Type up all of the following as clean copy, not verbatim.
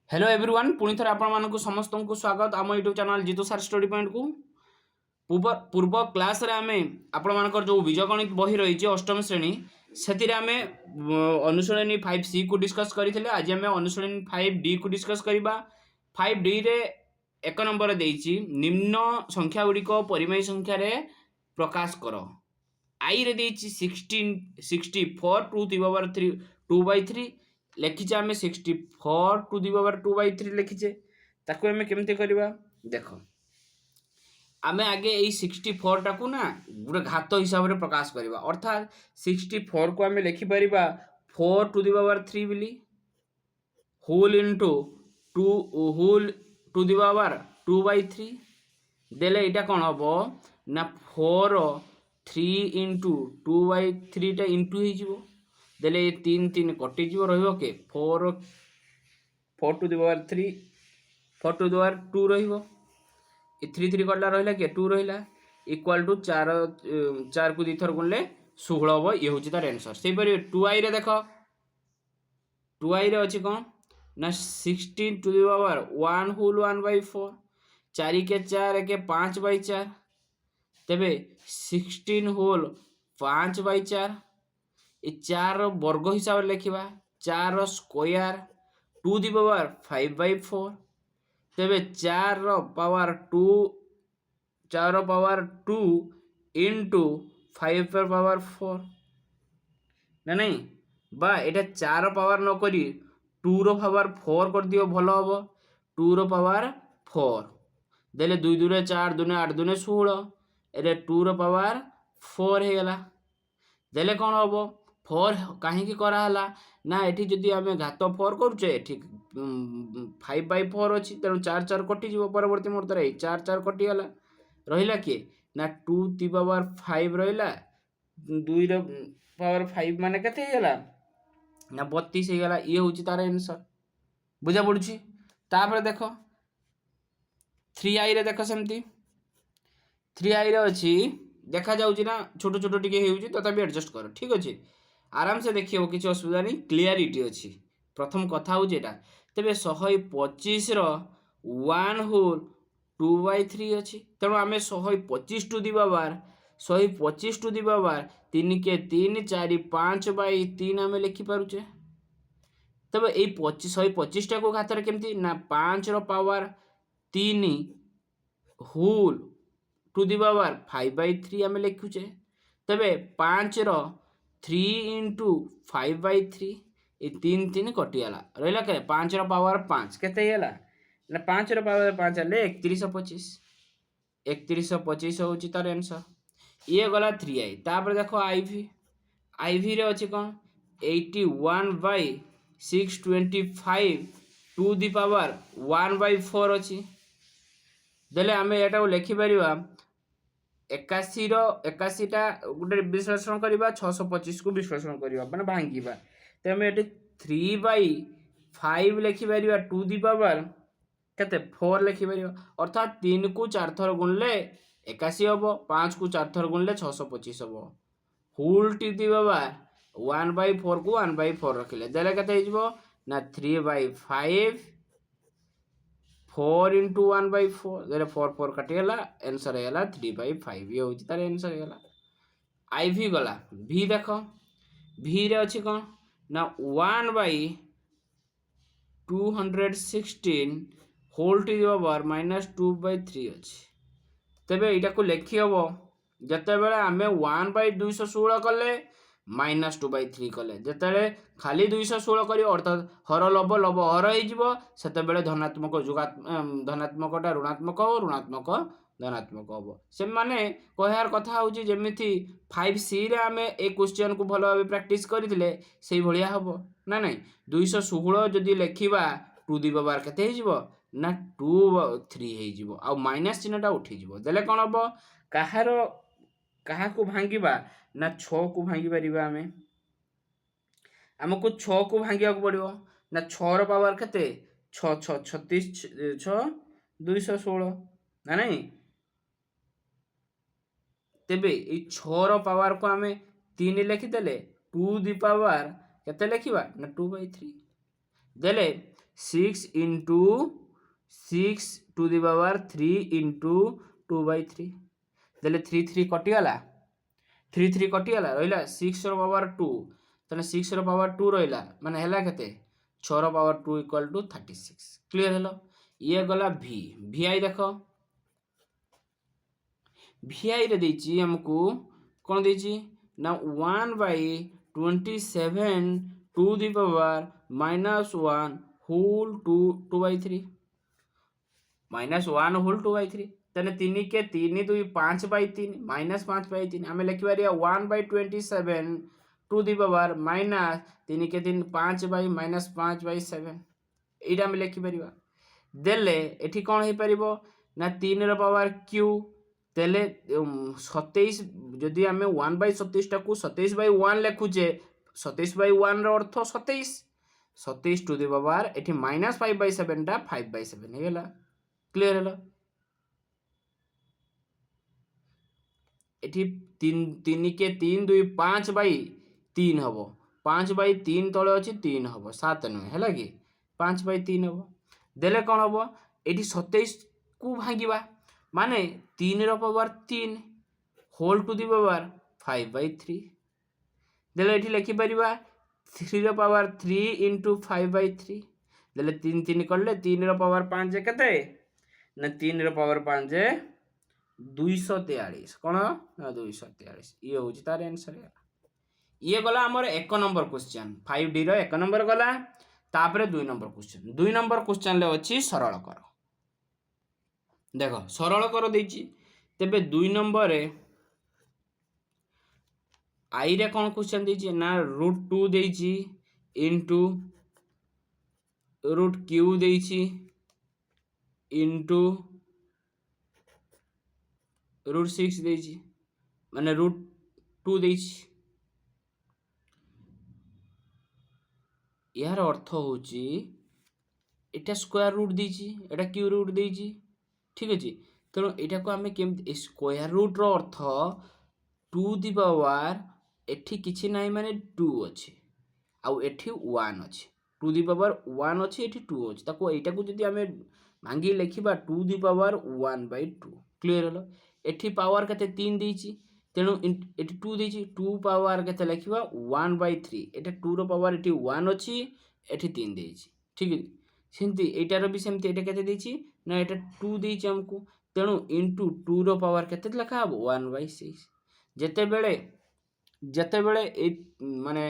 Hello everyone पुणी थे आपण समस्त को स्वागत आम यूट्यूब चैनल जीतू सार स्टडी पॉइंट को पूर्व पूर्व क्लास रे आमे आपण मानकर जो बीजगणित बही रही अष्टम श्रेणी से आम अनुशीलनी 5C को डिस्कस करते आज आम अनुशीलनी 5D को डिस्कस करवा 5D रे एक नंबर देइछि निम्न संख्या गुड़िक परिमेय संख्या रे प्रकाश कर आई रे देइछि 64 टू दी पावर 3 2/3 लिखिचे आम 64 टू दी पावर 2/3 लिखिचे ताको आम केमती करवा देख आम आगे यही 64 टाकू ना गोटे घात हिसाब से प्रकाश करवा अर्थात 64 को आम लिखिपर 4 टू दी पावर 3 बोली whole into to the power 2/3 देले इटा कौन हम ना 4 3 इंटू 2/3 टा इंटू हो देले 3 3 कटिज रे 4 to the power 3 4 to the power 2 रो 3 3 कटला रहा कि 2 रहा इक्वाल टू 4 को दी थर गुणले 16 हम ये हूँ तार आंसर से 2i रे देख 2i रे अच्छी कौन ना 16 टू दी पावर 1 होल 1/4 4 के 4 के 5/4 तेबे 16 होल 5/4 ये 4 वर्ग हिसाब से लिखा 4 स्क्वायर टू दी पावर 5/4 तेबे 4 पावर 2 इंटू 5 पावर 4 ना नहीं बा एटा 4 पावर न करी 2 रो पावर 4 कर दियो भलो हबो 2 रो पावर 4 देले 2 2 4 2 8 2 16 एरे 2 रो पावर 4 हे गला देले कौन हम 4 कहीं कराला ना ये जदि आम घात 4 करुचे ये 5/4 अच्छी तेणु 4 4 कटिज परवर्ती मुहूर्त 4 4 कटिगला रहा किए ना 2 दी पावर 5 रहा 2 पावर 5 मान के ना 32 होगा ये हूँ तार आंसर बुझा पड़ी तापर देख 3i रे देख सेमती 3i रे अच्छी देखा जाऊँ ना छोट छोट टी तथापि एडजस्ट कर ठीक अच्छे आराम से देखिए किसी असुविधा नहीं क्लीयरिटी अच्छी प्रथम कथा हूँ यहाँ तेरे 125 वन होल 2/3 अच्छी तेणु आम 125 to the power 125 to the power 3 के 3 4 5/3 आम लिखिपारे तब ये 125 टा को घात केमती ना 5 power 3 whole to the power 5/3 आम लिखुचे तेबे 5 3 इंटू 5/3 ये 3 3 कटिगला रहा के 5 पावर 5 केते ना 5 पावर 5 हेल्ले 3125 3125 हूँ तार आंसर ये गला 3i तापर देख आईवी रे अच्छी कौन 81/625 टू दी पावर 1/4 अच्छी देले आम यहाँ लिखिपर 81 टा गोटे विश्लेषण करवा 625 को विश्लेषण करवा मैंने भांगा तो आम ये 3/5 लिखिपर टू दी पावर केते 4 लिखिपर अर्थात 3 को 4 थर गुणले 81 हम 5 को 4 थर गुणले 625 हम होल टी दी पावर 1/4 को 1/4 रखिले देले केते ना 3/5 4 इंटू 1/4 देले 4 4 कटिगला आंसर है 3/5 ये हूँ तार आंसर है आई भी गला भी देख भी रे अच्छी कौन ना 1/216 होल टू दी पावर -2/3 अच्छी तेबे यहाँ को लिखी हम जिते बड़े आम 1/216 कले -2/3 कले जिते खाली 216 कर अर्थात हर लभ लभ हर हो धनात्मक धनात्मकटा ऋणात्मक हो ऋणात्मक धनात्मक हम से माने कहार कथा हूँ जमी 5C रे आम ए क्वेश्चन को भल भाव प्रैक्टिस करते से भाया हम ना नहीं 216 जदि लिखा टू दी पावर केते ना 2/3 हो माइनस चिन्हटा उठीज देले कौन हम कहार क्या भांगा ना 6 को भांगी पार आम आमको 6 को भांगा पड़ो ना 6 पावर के 6 6 36 6 216 ना नहीं तेबे ये 6 पावर को आम 3 लिखिदेले 2 दी पावर केते लिखा ना 2/3 देले 6 into 6 to the power 3 into 2/3 देले 3 3 कटिगला 3 3 कटिगला रहिला 6 रो पावर 2 तने 6 रो पावर 2 रहिला माने हैला केते 6 रो पावर 2 इक्वल टू 36 क्लियर हेलो ये गला v vi देखो vi रे देछि हमकू कोन देछि ना 1/27 to the power -1 whole 2/3 -1 whole 2/3 तने 3 के 3 2 5/3 -5/3 आमे लिखि पारिया 1/27 टू दी पावर -3 के 3 5/-5/7 एटा आमे लिखि पारिबा देले एठी कोन हे परिबो ना 3 रो पावर q तेले 27 जदि आमे 1/27 टाकू 27/1 लेखुचे 27/1 रो अर्थ 27 27 टू दी पावर एठी -5/7 टा 5/7 हे गेला क्लियर हेला एठी 3 के 3 2 5/3 हबो 5/3 तळे अछि 3 हबो 7 न हैला कि 5/3 हबो देले कोन हबो एठी 27 को भांगीबा माने 3 रो power 3 whole to the power 5/3 देले एठी लिखि परिबा 3 रो पावर 3 इंटू 5/3 देले 3 3 करले 3 रो पावर 5 केते ना 3 रो पावर 5 243 कोन ना 243 ये होची तार आंसर ये गला हमर 1 नंबर क्वेश्चन 5D रो 1 नंबर गला तापरे 2 नंबर क्वेश्चन 2 नंबर क्वेश्चन ले अछि सरल कर देखो सरल कर देछि तेबे 2 नंबर रे आई रे कोन क्वेश्चन देछि ना √2 देछि इनटू √q देछि इनटू √6 देछि माने √2 देछि यार अर्थ होची एटा स्क्वायर रूट देछि एटा क्यू रूट देछि ठीक अछि तेणु एटा को हमें केम स्क्वायर रूट रो अर्थ 2 दी पावर एठी किछि नाही माने 2 अछि आउ एठी 1 अछि 2 दी पावर 1 अछि एठी 2 अछि ताको एटा को जदी हमें भांगी लेखिबा 2 दी पावर 1/2 क्लियर हलो एठी पावर कते 3 देछि तेणु एठी 2 देछि 2 पावर कते लेखिबा 1/3 एटा 2 रो पावर एठी 1 अछि एठी 3 देछि ठीक अछि सेंती एटार भी सेंती एटा केते देछि ना एटा 2 देछि हमकु तेणु इनटू 2 रो पावर केते लेखा हबो 1/6 जेते बेले ए माने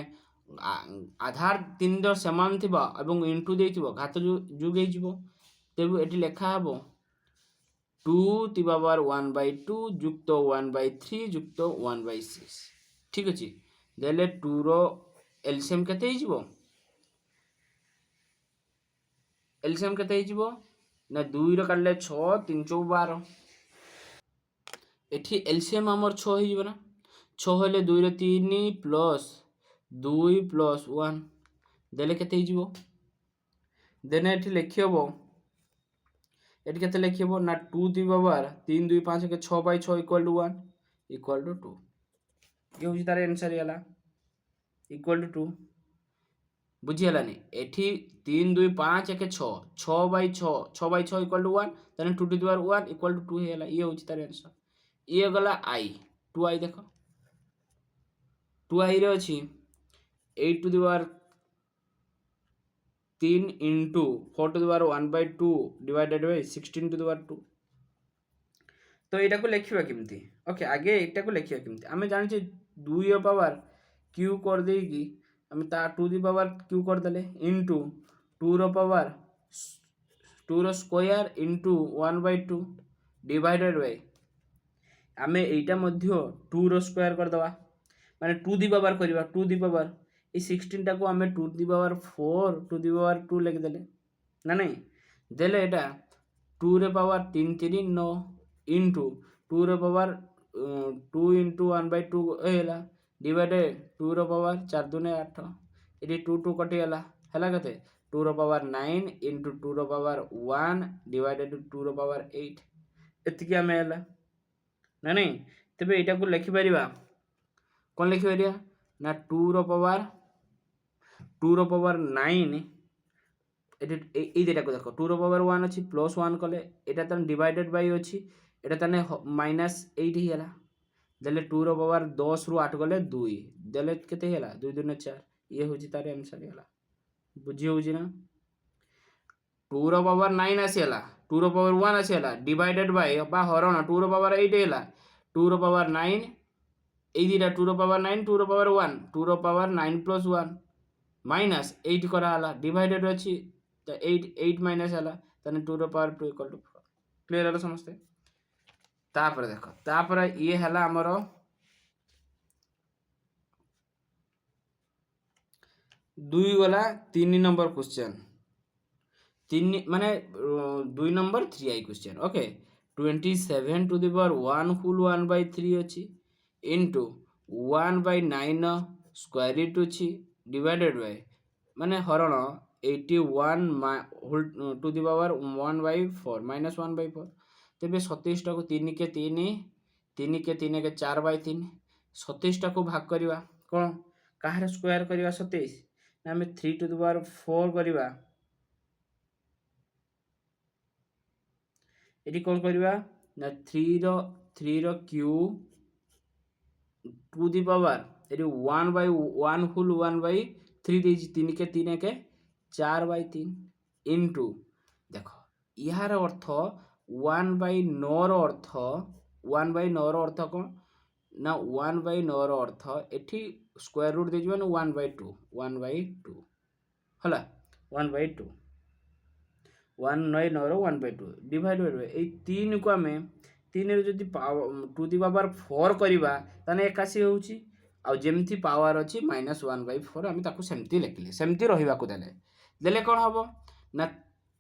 आधार 3 रो समान थिबा एवं इनटू देथिबो घात जुग हे जिवो तेबु एठी लेखा हबो 2 ती पावर 1/2 जुक्त 1/3 जुक्त 1/6 ठीक अछि देले 2 रो एलसीएम केते हे जिवो एलसीएम केते हे जिवो ना 2 रो काडले 6 3 4 12 एठी एलसीएम हमर 6 हे जिवो ना 6 हेले 2 रे 3 प्लस 2 प्लस 1 देले केते हे जिवो देने एठी लिखि हबो एठी केते लिखि हबो ना 2 दी पावर 3 2 5 के 6/6 इक्वल टू 1 इक्वल टू 2 ये होची तार आंसर याला इक्वल टू 2 बुझी हलानी एठी 3 2 5 के 6 6/6 6/6 इक्वल टू 1 तने 2 to the power 1 equal to 2 हे हला ये होची तार आंसर ये गला आई 2i देखो 2i रे अछि 8 to the power 3 into 4 to the power 1/2 divided by 16 to the power 2 तो एटा को लिखिबा केमती ओके आगे एटा को लिखिबा केमती हमें जानि छै 2 रो पावर q कर दे की हमें ता 2 दी पावर q कर देले इंटू 2 रो पावर 2 रो स्क्वायर इंटू 1/2 डिवाइडेड बाय हमें एटा मध्य 2 रो स्क्वायर कर दवा माने 2 दी पावर करबा 2 दी पावर ए 16 टा को हमें 2 the power 4 to the power 2 लिख देले ना नहीं देले एटा 2 रे पावर 3 3 9 इंटू 2 रे पावर 2 इंटू 1/2 हेला डिवाइडेड 2 रो पावर 4 2 8 एटी 2 2 कटि गेला हैला कते 2 रो पावर 9 इंटू 2 रो पावर 1 डिवाइडेड 2 रो पावर 8 एतिकी हमें हैला ना नहीं तबे एटा को लिखि परिबा कोन लिखि परिबा ना 2 रो पावर 9 এই দুইটাকে দেখো 2 ର ପାୱାର 1 ଅଛି ପ୍ଲସ୍ 1 କଲେ এটা তার ডিভাইডেড বাই ଅଛି এটা তানে মাইনাস 8 ହେଇଗଲା ଦେଲେ 2 ର ପାୱାର 10 ରୁ 8 ଗଲେ 2 ଦେଲେ କେତେ ହେଇଗଲା 2 2 4 ଇଏ ହେଉଛି ତାର ଆନ୍ସର ହେଇଗଲା ବୁଝି ହେଉଛି ନା 2 ର ପାୱାର 9 ଆସିଗଲା 2 ର ପାୱାର 1 ଆସିଗଲା ডিভাইডେড বাই বা হରଣ 2 ର ପାୱାର 8 ହେଇଗଲା 2 ର ପାୱାର 9 এই দুইটা 2 ର ପାୱାର 9 2 ର ପାୱାର 1 2 ର ପାୱାର 9 ପ୍ଲସ୍ 1 माइनस 8 कराला डिवाइडेड अच्छी तो 8 माइनस है ताने 2 ର ପାୱାର 2 इक्वल टू 4 क्लियर है समस्ते तापर देखो तापर ये है हमर 2 गला 3 नंबर क्वेश्चन 3 माने 2 नंबर 3i question okay 27 to the power 1 whole 1 by 3 अछि इनटू 1 by 9 स्क्वायर रूट अछि डिवाइडेड बाय माने हरण 81 to the power 1 by 4 minus 1 by 4 तेबे 27 टा को 3 के 3 3 के 3 के 4 by 3 27 टा को भाग करबा कोन काहरे स्क्वायर करबा 27 ना हमें 3 टू द पावर 4 करबा एटी कोन करबा ना 3 रो क्यूब टू द पावर ये 1 by 1 होल 1 by 3 देजी 3 के 3 के 4 by 3 इनटू देखो यार अर्थ 1 by 9 रो अर्थ 1 by 9 रो अर्थ कोन ना 1 by 9 रो अर्थ एठी स्क्वायर रूट दे जबन 1 by 2 हला 1 by 2 1 9 9 row 1 by 2 divided by ए 3 को हमें 3 रे जदी टू द पावर 4 करबा तने 81 होउची आउ जेमती पावर अच्छी -1 by 4 आम ताकू सेमती लिखले सेमती रहिबा को देले देले कोन हबो ना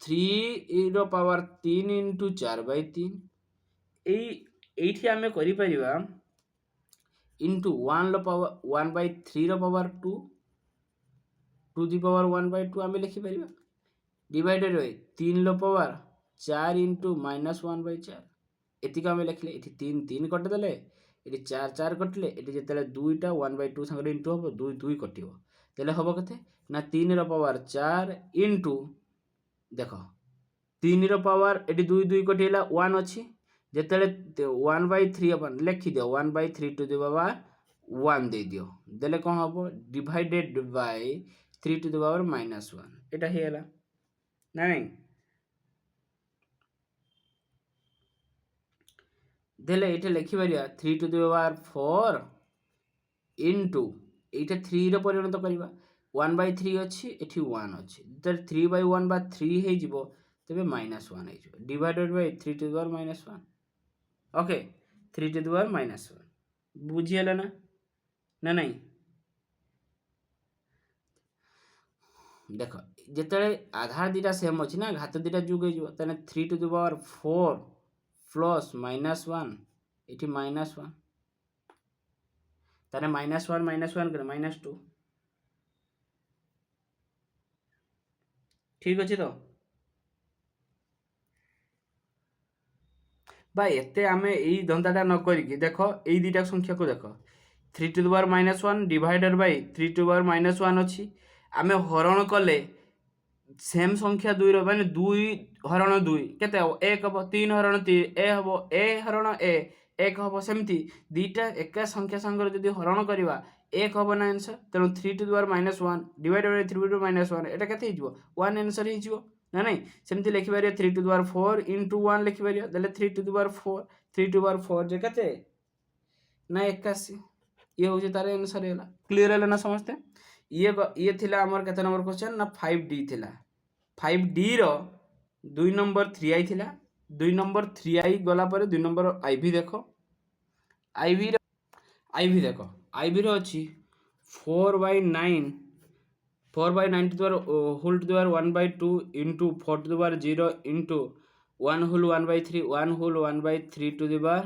3 रो पावर 3 into 4 by 3 एठी आमे करि परिबा into 1 रो पावर 1 by 3 रो power 2 to the power 1 by 2 आमे लिखि परिबा डिवाइडेड बाय 3 रो पावर 4 into -1 by 4 एतिका आमे लिखले एठी 3 3 कट देले ये 4 4 कटले ये जिते दुईटा 1 by 2 संगे इंटू हम 2 2 कटिव तेल हम के ना 3 रो पावर 4 इंटू देख 3 रो पावर ये 2 2 कटिला 1 अच्छी जिते 1 by 3 अपन लिखि दियो 1 by 3 टू द पावर 1 दे दियो देले कौन हम divided by 3 to the power -1 एटा हेला ना नहीं देले एटा लिखि परिया 3 टू द पावर 4 इनटू एटा 3 रो परिवर्तन करबा 1 by 3 अछि एठी 1 अछि त 3 by 1 बा 3 हे जिवो तबे -1 हे जिवो divided by 3 to the power -1 okay 3 to the power -1 बुझियला ना ना नहीं देखो जेतले आधार दिटा सेम अछि ना घात दिटा जुग हे जिवो तने 3 टू द पावर 4 प्लस -1 एठी -1 तारे -1 करे -2 ठीक अछि तो भाई एते आमे एई धंदाटा न करी कि देखो एई दुटा संख्या को देखो 3 to the power -1 divided by 3 to the power -1 अछि आमे हरण कले सेम संख्या 2 रो माने 2 हरण 2 केते हो 1 हो 3 हरण 3 ए हो ए हरण ए 1 हो सेमती दुटा एक संख्या संगर जदी हरण करबा 1 हो ना आंसर तेनो 3 to the power -1 divided by 3 to the power -1 एटा केते हिजबो 1 आंसर हिजबो ना नहीं सेमती लिखि बारिया 3 टू द पावर 4 into 1 लिखि बारिया देले 3 to the power 4 3 to the power 4 जे केते ना 81 ये हो जे तारे आंसर हैला क्लियर हैला ना समझते ये थिला हमर केते नंबर क्वेश्चन ना 5D थिला 5D रो 2 नंबर 3i थिला 2 नंबर 3i गला पर 2 नंबर IV देखो IV देखो IV रो अछि 4 by 9 4 by 9 to the whole to the power 1 by 2 into 4 to the power 0 into 1 whole 1 by 3 1 whole 1 by 3 to the power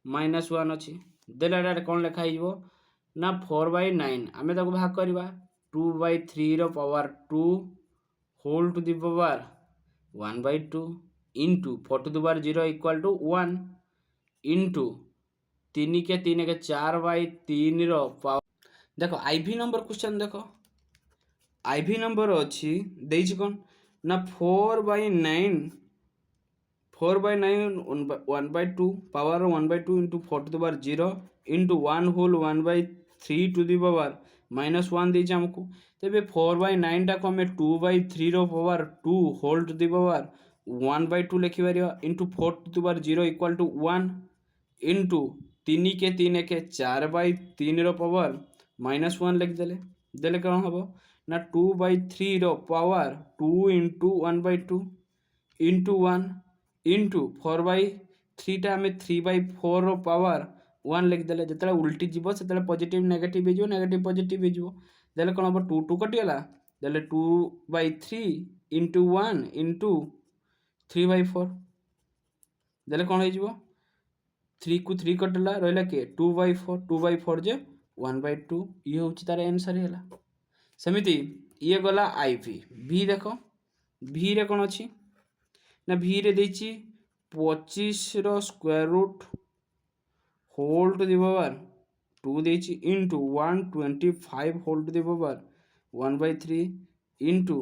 -1 अछि देला एटा कोन लिखा हिजबो ना 4 by 9 आमे ताको भाग करबा 2 by 3 रो power 2 whole to the power 1 by 2 into 4 to the power 0 equal to 1 into 3 के 4 by 3 रो पावर देखो IV नंबर क्वेश्चन देखो IV नंबर अच्छी देछि कोन ना 4/9 4/9 1/2 power 1/2 into 4 to the power 0 into 1 whole 1/3 to the power -1 ଦେଇଛି ଆମକୁ। ତେବେ 4/9 ଟାକୁ ଆମେ 2/3 ର power 2 whole to the power 1/2 ଲେଖିପାରିବା into 4 to the power 0 equal to 1 into 3 କେ 3 ଏକେ 4/3 ର ପାୱାର -1 ଲେଖିଦେଲେ। ଦେଲେ କ'ଣ ହେବ ନା 2/3 ର ପାୱାର 2 ଇଣ୍ଟୁ 1/2 ଇଣ୍ଟୁ 1 ଇଣ୍ଟୁ 4/3 ଟା ଆମେ 3/4 ର ପାୱାର 1 ଲେଖିଦେଲେ। ଯେତେବେଳେ ଉଲ୍ଟି ଯିବ ସେତେବେଳେ ପଜିଟିଭ୍ ନେଗେଟିଭ୍ ହେଇଯିବ, ନେଗେଟିଭ୍ ପଜିଟିଭ୍ ହେଇଯିବ। ଦେଲେ କ'ଣ ହେବ 2 2 କଟିଗଲା। ଦେଲେ 2/3 ଇଣ୍ଟୁ 1 ଇଣ୍ଟୁ 3/4 ଦେଲେ କ'ଣ ହେଇଯିବ 3 କୁ 3 କଟିଲା ରହିଲା କିଏ 2/4 2/4 ଯେ 1/2 ଇଏ ହେଉଛି ତାର ଆନ୍ସର ହେଲା। ସେମିତି ଇଏ ଗଲା IV। ଭି ଦେଖ ଭିରେ କ'ଣ ଅଛି ନା ଭିରେ ଦେଇଛି 25 ର square root whole to the power 2 ଦେଇଛି into 125 whole to the power 1/3 into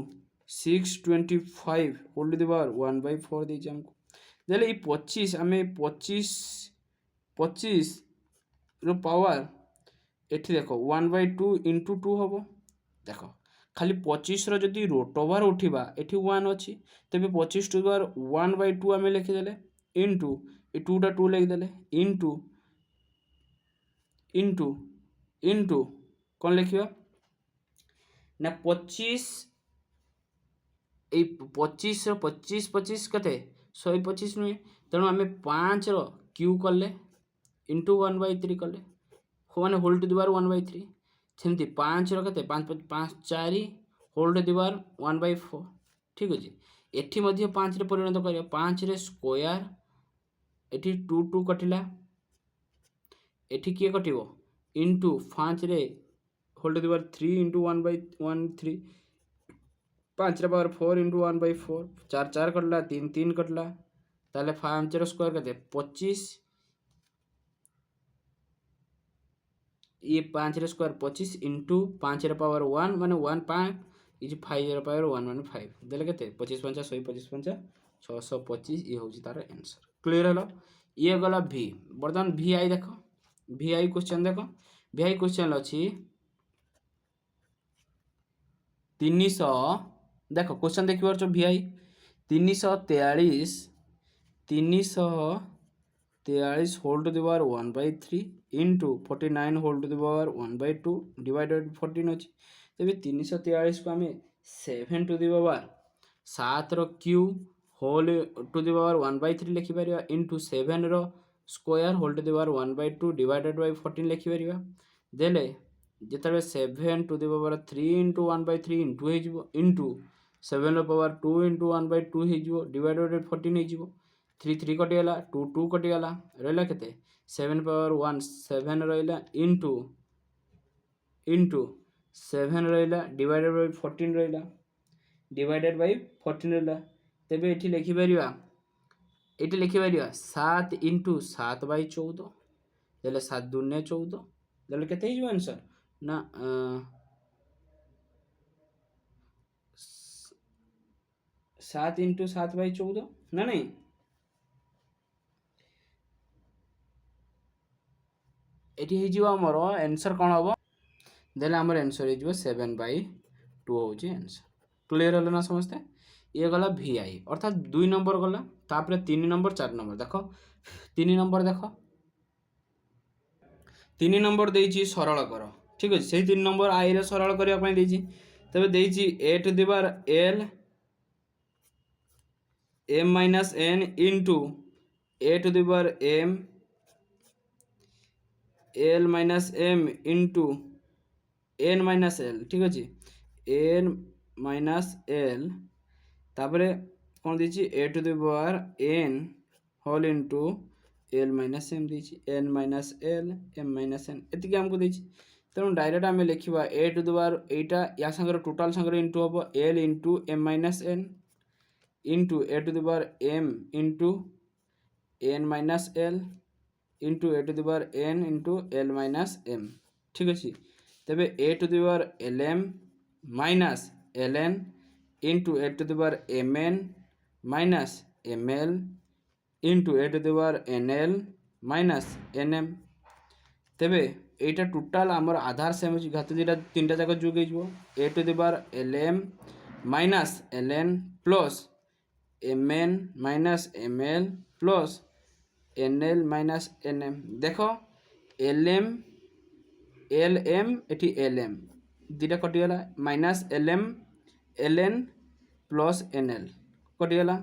625 whole to the power 1/4 ଦେଇଛି ଆମକୁ। ଦେଲେ ଏଇ 25 ଆମେ 25 ର ପାୱାର ଏଠି ଦେଖ 1/2 ଇଣ୍ଟୁ 2 ହେବ। ଦେଖ ଖାଲି 25 ର ଯଦି ରୁଟ୍ ଓଭର ଉଠିବା ଏଠି 1 ଅଛି, ତେବେ 25 ଟୁ ଦି ପାୱାର 1/2 ଆମେ ଲେଖିଦେଲେ ଇଣ୍ଟୁ ଏ 2 ଟା 2 ଲେଖିଦେଲେ ଇଣ୍ଟୁ ଇଣ୍ଟୁ ଇଣ୍ଟୁ କ'ଣ ଲେଖିବା ନା 25 ଏଇ 25 ର 25 କେତେ 125 ନୁହେଁ, ତେଣୁ ଆମେ 5 ର କ୍ୟୁ କଲେ ଇଣ୍ଟୁ 1/3 କଲେ ମାନେ ହୋଲ୍ ଟୁ ଦି ପାୱାର 1/3। ସେମିତି 5 ର କେତେ 5 5 4 ହୋଲ୍ ଟୁ ଦି ପାୱାର 1/4। ଠିକ୍ ଅଛି, ଏଠି ମଧ୍ୟ 5 ରେ ପରିଣତ କରିବା 5 ରେ ସ୍କୋୟାର ଏଠି 2 2 କଟିଲା, ଏଠି କିଏ କଟିବ ଇଣ୍ଟୁ 5 ରେ whole to the power 3 into 1/3 5 ର ପାୱାର 4 ଇଣ୍ଟୁ 1/4 4 4 କଟିଲା 3 3 କଟିଲା। ତାହେଲେ 5 ର ସ୍କୋୟାର କେତେ 25 ये 5 ର ସ୍କୋୟାର 25 ଇଣ୍ଟୁ 5 ର ପାୱାର 1 ମାନେ 1 5 ଇଜ 5 ର ପାୱାର 1 ମାନେ 5 ଦେଲେ କେତେ 25 5 100 25 5 625 ଇଏ ହେଉଛି ତାର ଆନ୍ସର। କ୍ଲିୟର ହେଲା। ଇଏ ଗଲା ଭି। ବର୍ତ୍ତମାନ VI ଦେଖ VI क्वेश्चन ଦେଖ VI क्वेश्चन ଅଛି 300 ଦେଖ क्वेश्चन ଦେଖିପାରୁଛ VI 343 whole to the power 1/3 into 49 whole to the power 1/2 divided 14 अच्छी। तेज 343 को आम 7 टू द पावर 7 रो cube whole to the power 1/3 लिखिपर इंटू 7 रो square whole to the power 1/2 divided by 14 लिखिपर। देले जिते 7 to the power 3 into 1/3 into हो इंटू 7 रो पावर 2 इंटू 1/2 हो डिवाइडेड 14 हो 3 3 कटिगला 2 2 कटिगला रहा के 7 पावर 1 7 रहा इंटू इंटू 7 रहा डिवाइडेड बाय 14 रहा डिवाइडेड बाय 14 रहा। तेज ये लिखिपर ये लिखिपर 7 इंटू 7/14 देले 7 दूने 14 देले केते हो आंसर ना 7 इंटू 7/14 ना नहीं ये आमर आंसर कौन हम देले आमर आंसर हो 7/2 हूँ आंसर। क्लियर है ना समस्ते। ये गला VI अर्थात 2 नंबर गला तापर 3 नंबर 4 नंबर देख 3 नंबर देख 3 नंबर देछि सरल कर ठीक अच्छे से 3 नंबर आई रे सरल करने तेज देछि a to the power l m minus n into a to the power m l minus m into n minus l ठीक अच्छे n माइनस l तापर कौन देछि a to the power n whole into l minus m देछि n minus l m minus n एतिक हमको देछि। तेणु डायरेक्ट आम लिखा a टू द पावर एटा या संगे टोटाल संगे इंटू हम l into m minus n into a to the power m into n minus l into a to the power n into l minus m ठीक अच्छे। तेज a to the power lm minus ln into A to the power m N minus M l into A to the power n L minus N m तेबे एटा total आमर आधार same अच्छी घात दुटा तीन टा जाक जोग A to the power L M minus L N plus M N minus M L plus N L minus N M देख एल एम एटी एल एम दुटा कटिगला minus L N plus N L कटिगला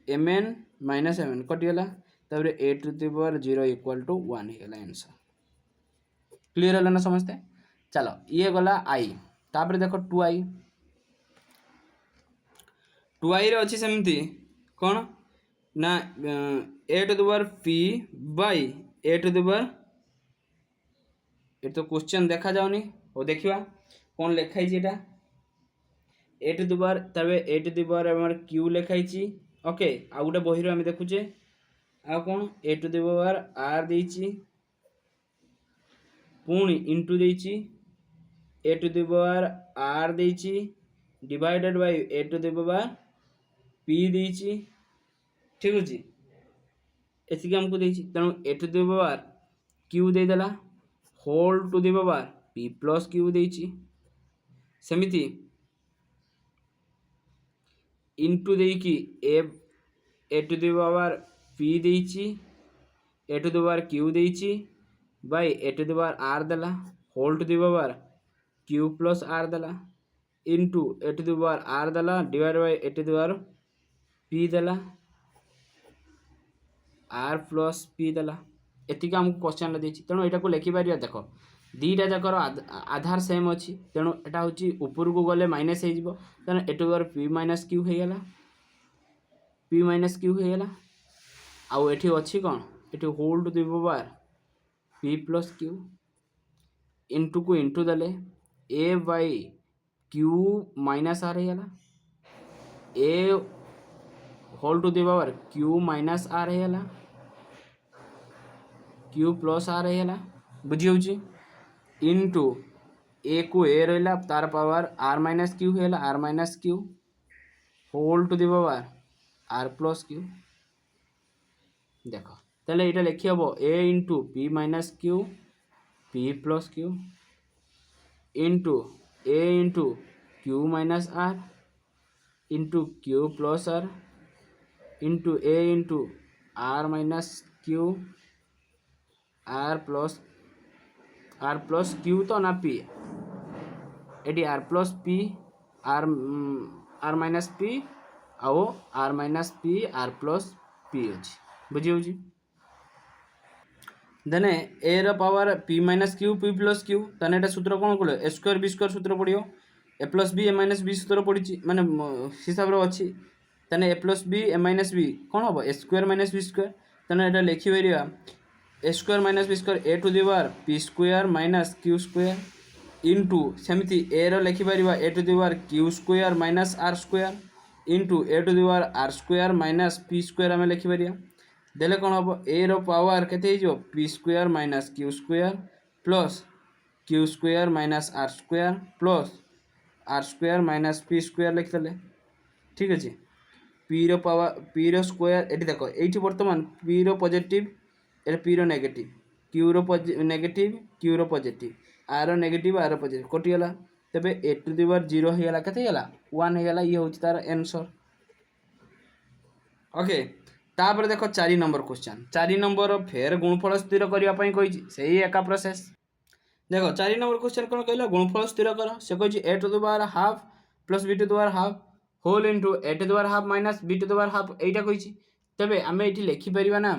M N minus M N कटिगला तापर A to the power 0 equal to 1 होगा answer clear है ना समझते चलो ये गला आई तापर देखो 2i 2i रे अच्छी सेमती कौन ना A to the power P by A to the power ये तो क्वेश्चन देखा जाऊनी और देखिवा कौन लिखाई एटा ए टू द पावर तबे ए टू द पावर हमर क्यू लिखाई ओके आ गोटे बही हम देखुचे आ कौन A to the power R देछि पुणी इंटू देछि A to the power R देछि divided by A to the power P देछि ठीक अछि एतिके हमको देछि तेणु A to the power Q दे देला whole to the power P plus Q देछि सेमिति इंटू देकी A to the power P देछि A to the power Q देछि by A to the power R देला whole to the power Q plus R देला into A to the power R देला divide by A to the power P देला R plus P देला एतिक आमको question देछि तेणु एटा को लिखि पारिया देखो दीटा जाकर आधार सेम अच्छी तेणु एटा होची ऊपर को गले माइनस हो जिवो तेणु A to power P minus Q हो गला पी माइनस क्यू हो गला आउ एठी अच्छी कौन एठी whole to the power P plus Q into को इंटू देले A by Q minus R हो गला A whole to the power Q minus R हो गला क्यू प्लस आर है बुझी हो इंटू ए को ए रहा तार पावर आर माइनस क्यू है R minus Q whole to the power R plus Q देख ताले ये लिखी हम A into P minus Q P plus Q into A into Q minus R into Q plus R into A into R minus Q R plus Q तो ना P एटी R plus P R minus P आओ R minus P R plus P अच्छी बुझी होची देने A रो power P minus Q P plus Q तने एटा सूत्र कोन कोले ए स्क्वायर बी स्क्वायर सूत्र पड़ियो A plus B A minus B सूत्र पड़ी माने हिसाब रो अच्छी तने ए प्लस बी ए माइनस बी कोन हो A square minus B square तने एटा लिखि परिया A square minus B square A to the power P square minus Q square into सेमती ए रो लिखि परिबा A to the power Q square minus R square into A to the power R square minus P square आम लिखि परिया देले कौन हम ए रो पावर केते हो P square minus Q square plus Q square minus R square plus R square minus P square लिखिदेले ठीक अच्छे पी रो पावर पी रो स्क्वायर ये देख ये बर्तमान पी रो पॉजिटिव ये पी रो नेगेटिव क्यू रो नेगेटिव क्यू रो पॉजिटिव आर रो नेगेटिव आर रो पॉजिटिव कटिगला तेबे ए टू द पावर 0 होगला केते होगला 1 होगला ये होची तार आंसर ओके तापर देखो 4 नंबर क्वेश्चन 4 नंबर फेर गुणफल स्थिर करबा पई कहिछि सेही एका प्रोसेस देखो 4 नंबर क्वेश्चन कोन कहला गुणफल स्थिर कर से कहिछि A to the power half plus B to the power half whole into A to the power half minus B to the power half एटा कहिछि तबे आमे एठी लिखि परिबा ना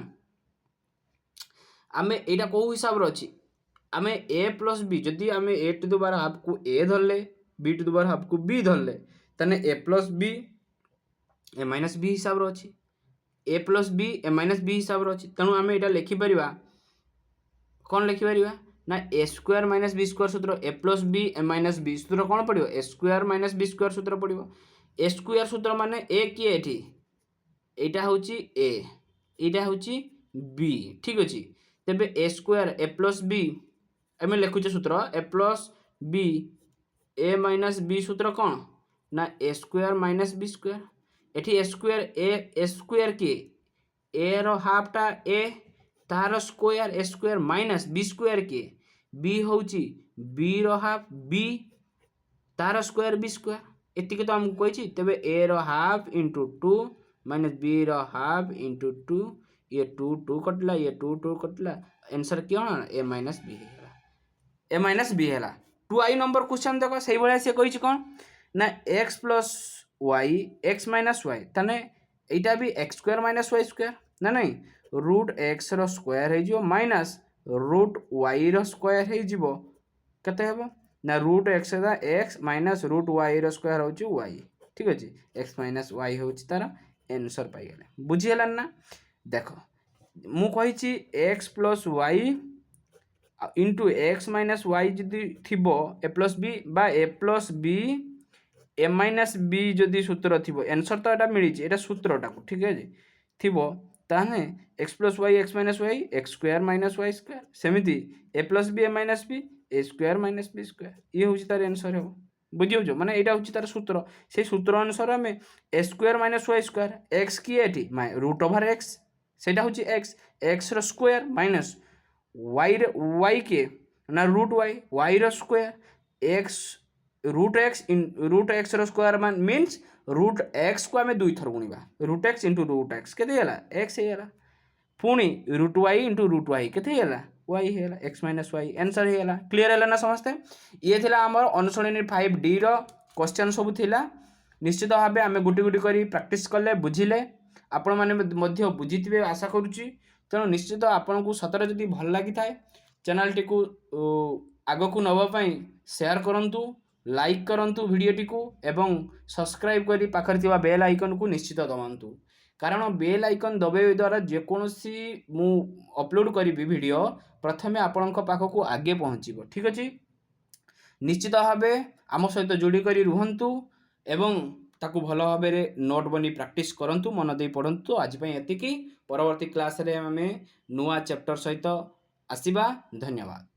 आमे एटा को हिसाब रो अछि आमे ए प्लस बी जदि आमे a to the power half को ए धरले b to the power half को बी धरले तने ए प्लस बी ए माइनस बी हिसाब रो अछि a plus B A minus b हिसाब रो अछि तनु आमे एटा लिखि परिबा कोन लिखि परिबा ना ए स्क्वायर माइनस बी स्क्वायर सूत्र ए प्लस बी ए माइनस बी सूत्र कोन पड़ियो ए स्क्वायर माइनस बी स्क्वायर सूत्र पड़ियो ए स्क्वायर सूत्र माने ए की एठी एटा होची ए एटा होची बी ठीक अछि तेबे ए स्क्वायर ए प्लस बी एमे लिखुचे सूत्र ए प्लस बी ए माइनस बी सूत्र कोन ना ए स्क्वायर माइनस बी स्क्वायर एठी ए स्क्वायर के ए रो हाफटा ए तार स्क्वायर ए स्क्वायर माइनस बी स्क्वायर के बी होची बी रो हाफ बी तार स्क्वायर बी स्क्वायर एतिक तो हमको कही तेबे ए रो हाफ इंटू 2 माइनस बी रो हाफ इंटू 2 ये 2 कटला ये 2 कटला आंसर क्या ए माइनस बी है ए माइनस बी है 2i नंबर क्वेश्चन देखो सही भाया से कही कौन ना x plus Y X minus Y ताने एटा भी X square minus Y square ना नहीं रूट एक्स रो स्क्वायर हो माइनस रूट वाई रो स्क्वायर हो केते हेबो ना root X X minus root Y रो स्क्वायर हो वाई ठीक अच्छे एक्स माइनस वाई हूँ तार आंसर पाइगले बुझीगला ना देख मु कही x plus y into x minus y जदि थिबो ए प्लस बी बा a plus B A minus b जदि सूत्र थिबो आंसर तो एटा मिली एटा सूत्रटा को ठीक है थिबो ताने X plus Y X minus Y X square minus Y square सेमिति A plus B A minus B A square minus B square ये हूँ तार आंसर हो बुझे माने यहाँ हूँ तार सूत्र से सूत्र अनुसार आम A square minus Y square X किए रूट ओवर एक्स से हूँ X X square minus Y के ना रूट वाई रो स्क्वायर एक्स रूट एक्स रो स्क्वायर मान मीन्स रूट एक्स को आम दुई थर गुणा root X into root X के एक्स होगा पुणी root Y into root Y के वाई है एक्स माइनस वाई आंसर होगा क्लीयर है ना समस्ते ये थिला आमर अनुशूनी 5D रो क्वेश्चन सब थिला निश्चित भाव आम गुटी गुटी कर प्रैक्टिस कले बुझिले आपण मैंने बुझीथे आशा करुच्ची तेणु निश्चित आपन को सतरे जदि भल लगी थाए चैनल टी को आग को नवाई शेयर करंतु लाइक करंतु वीडियोटी को एवं सब्सक्राइब करी पाखर थिबा बेल आइकन को निश्चित दबांतु कारण बेल आइकन दबाई द्वारा जेकोसी मु अपलोड करी वीडियो प्रथमे आपण पाखक आगे पहुँचब ठीक अच्छे निश्चित भाव आम सहित जोड़ी करी रुहंतु एवं ताकू भल भाव नोट बनी प्रैक्टिस करंतु मन दे पढ़ंतु आज एतिकी परवर्ती क्लास रे आमे नुआ चैप्टर सहित आसीबा धन्यवाद।